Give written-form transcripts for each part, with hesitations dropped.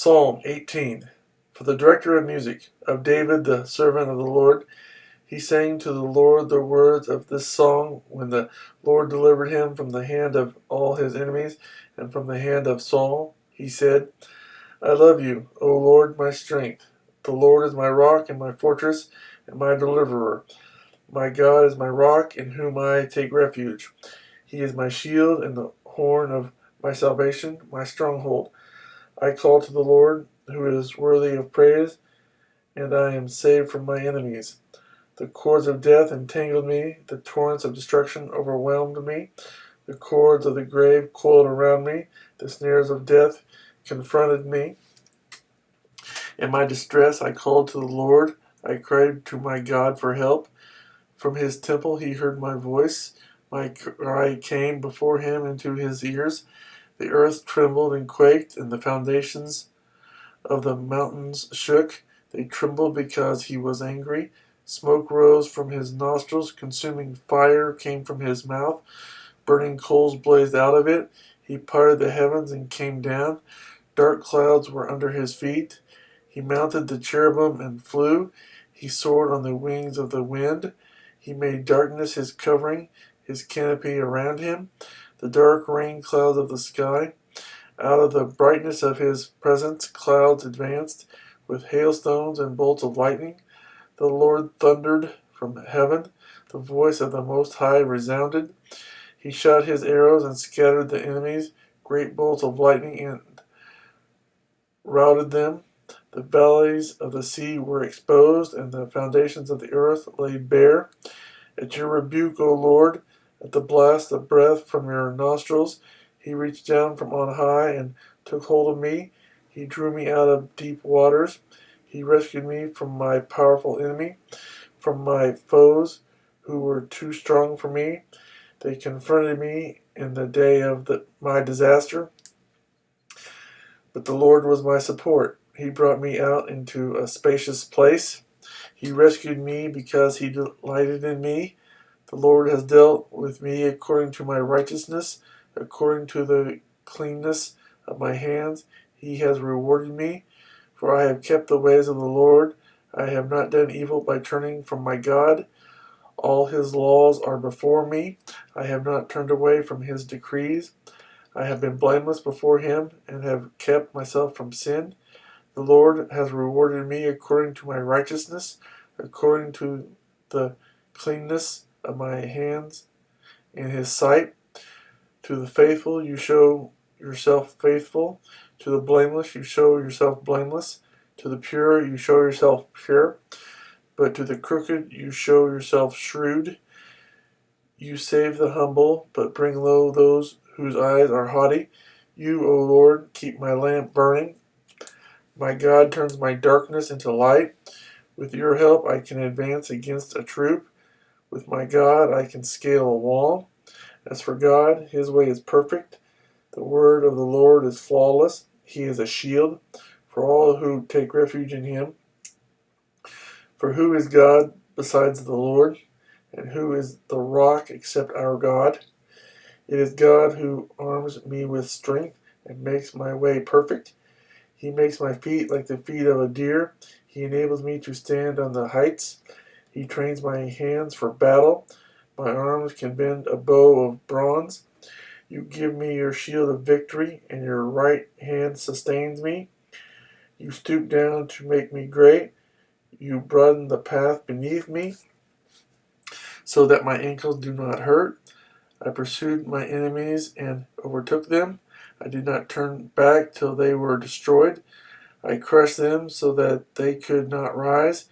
Psalm 18. For the director of music, of David the servant of the Lord. He sang to the Lord the words of this song when the Lord delivered him from the hand of all his enemies and from the hand of Saul. He said, I love you, O Lord, my strength. The Lord is my rock and my fortress and my deliverer. My God is my rock in whom I take refuge. He is my shield and the horn of my salvation, my stronghold. I call to the Lord, who is worthy of praise, and I am saved from my enemies. The cords of death entangled me, the torrents of destruction overwhelmed me, the cords of the grave coiled around me, the snares of death confronted me. In my distress I called to the Lord, I cried to my God for help. From his temple he heard my voice, my cry came before him into his ears. The earth trembled and quaked, and the foundations of the mountains shook. They trembled because he was angry. Smoke rose from his nostrils, consuming fire came from his mouth, burning coals blazed out of it. He parted the heavens and came down. Dark clouds were under his feet. He mounted the cherubim and flew. He soared on the wings of the wind. He made darkness his covering, his canopy around him, the dark rain clouds of the sky. Out of the brightness of his presence clouds advanced, with hailstones and bolts of lightning. The Lord thundered from heaven. The voice of the Most High resounded. He shot his arrows and scattered the enemies. Great bolts of lightning and routed them. The valleys of the sea were exposed, and the foundations of the earth laid bare. At your rebuke, O Lord, at the blast of breath from your nostrils, he reached down from on high and took hold of me. He drew me out of deep waters. He rescued me from my powerful enemy, from my foes who were too strong for me. They confronted me in the day of my disaster, but the Lord was my support. He brought me out into a spacious place. He rescued me because he delighted in me. The Lord has dealt with me according to my righteousness, according to the cleanness of my hands. He has rewarded me, for I have kept the ways of the Lord. I have not done evil by turning from my God. All his laws are before me. I have not turned away from his decrees. I have been blameless before him and have kept myself from sin. The Lord has rewarded me according to my righteousness, according to the cleanness of my hands in his sight. To the faithful you show yourself faithful. To the blameless you show yourself blameless. To the pure you show yourself pure. But to the crooked you show yourself shrewd. You save the humble, but bring low those whose eyes are haughty. You, O Lord, keep my lamp burning. My God turns my darkness into light. With your help I can advance against a troop. With my God I can scale a wall. As for God, his way is perfect. The word of the Lord is flawless. He is a shield for all who take refuge in him. For who is God besides the Lord? And who is the rock except our God? It is God who arms me with strength and makes my way perfect. He makes my feet like the feet of a deer. He enables me to stand on the heights. He trains my hands for battle. My arms can bend a bow of bronze. You give me your shield of victory, and your right hand sustains me. You stoop down to make me great. You broaden the path beneath me, so that my ankles do not hurt. I pursued my enemies and overtook them. I did not turn back till they were destroyed. I crushed them so that they could not rise.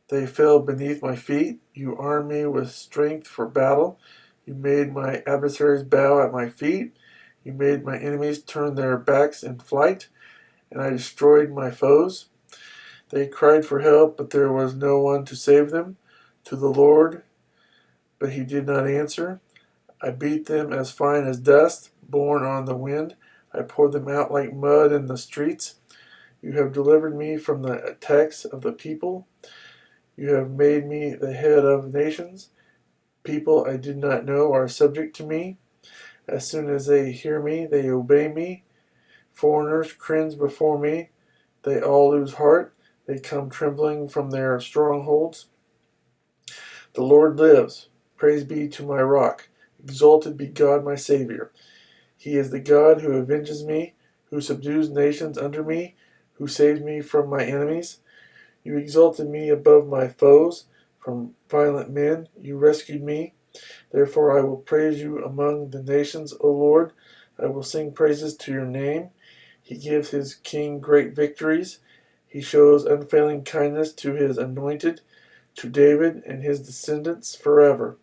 They fell beneath my feet. You armed me with strength for battle. You made my adversaries bow at my feet. You made my enemies turn their backs in flight, and I destroyed my foes. They cried for help, but there was no one to save them. To the Lord, but he did not answer. I beat them as fine as dust, borne on the wind. I poured them out like mud in the streets. You have delivered me from the attacks of the people. You have made me the head of nations. People I did not know are subject to me. As soon as they hear me, they obey me. Foreigners cringe before me. They all lose heart. They come trembling from their strongholds. The Lord lives. Praise be to my rock. Exalted be God my Savior. He is the God who avenges me, who subdues nations under me, who saves me from my enemies. You exalted me above my foes, from violent men. You rescued me. Therefore I will praise you among the nations, O Lord. I will sing praises to your name. He gives his king great victories. He shows unfailing kindness to his anointed, to David and his descendants forever.